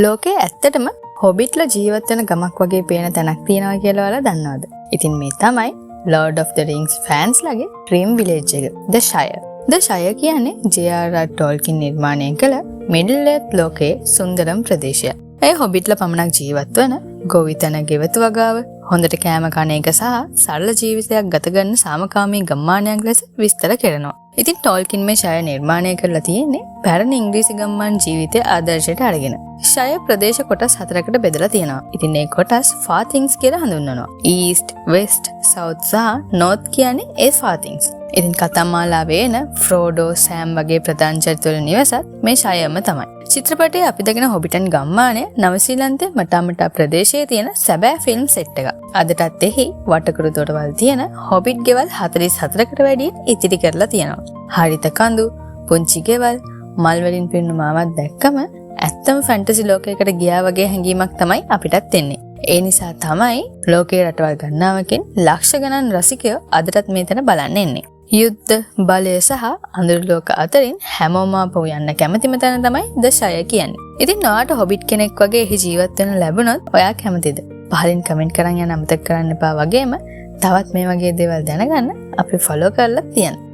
ලෝකේ ඇත්තටම හොබිට්ලා ජීවත් වෙන ගමක් වගේ පේන තැනක් තියෙනවා කියලා ඔයාලා දන්නවද? ඉතින් මේ තමයි Lord of the Rings fans ලගේ dream village එක, The Shire. The Shire කියන්නේ J.R.R. Tolkien නිර්මාණය කළ Middle Earth ලෝකයේ සුන්දරම ප්‍රදේශයක්. ඒ හොබිට්ලා පමණක් ජීවත් වන ගොවිතැන ගෙවතු වගාව, හොඳට කෑම කන එක සහ සරල ජීවිතයක් ගත කරන සාමකාමී ගම්මානයක් ලෙස විස්තර කරනවා. ඉතින් ටෝල්කින් මේ ෂයර් නිර්මාණය කරලා තියෙන්නේ පැරණි ඉංග්‍රීසි ගම්මාන ජීවිතය ආදර්ශයට අරගෙන. ෂයර් ප්‍රදේශ කොටස් 4කට බෙදලා තියෙනවා. ඉතින් මේ කොටස් far things කියලා හඳුන්වනවා. East, West, South සහ North කියන්නේ ඒ far things. ඉතින් කතාමාලාවේ එන ෆ්‍රෝඩෝ, සෑම් වගේ ප්‍රධාන චරිතවල නිවසත් මේ ෂයර්ම තමයි. චිත්‍රපටයේ අපි දකින හොබිටන් ගම්මානය නවසීලන්තයේ මටාමටා ප්‍රදේශයේ තියෙන සැබෑ ෆිල්ම් සෙට් එකක්. අදටත් එහි වටකුරු තොටවල් තියෙන හොබිට් ගෙවල් 44කට වැඩිය ඉතිරි කරලා තියෙනවා. හරිත කඳු, පුංචි ගෙවල්, මල් වලින් පිරුණු මාවත් දැක්කම ඇත්තම ෆැන්ටසි ලෝකයකට ගියා වගේ හැඟීමක් තමයි අපිටත් එන්නේ. ඒ නිසා තමයි ලෝකයේ රටවල් ගණනාවකින් ලක්ෂ ගණන් රසිකයෝ අදටත් මේ තැන බලන්න එන්නේ. යුද්ධ, බලය සහ අඳුරු ලෝක අතරින් හැමෝම ආපහු යන්න කැමතිම තැන තමයි The Shire කියන්නේ. ඉතින් ඔයාට හොබිට් කෙනෙක් වගේ එහි ජීවත් වෙන්න ලැබුණොත් ඔයා කැමතිද? පහලින් කමෙන්ට් කරන් යන්න අමතක කරන්න එපා. වගේම තවත් මේ වගේ දේවල් දැනගන්න අපි ෆලෝ කරලා තියන්න.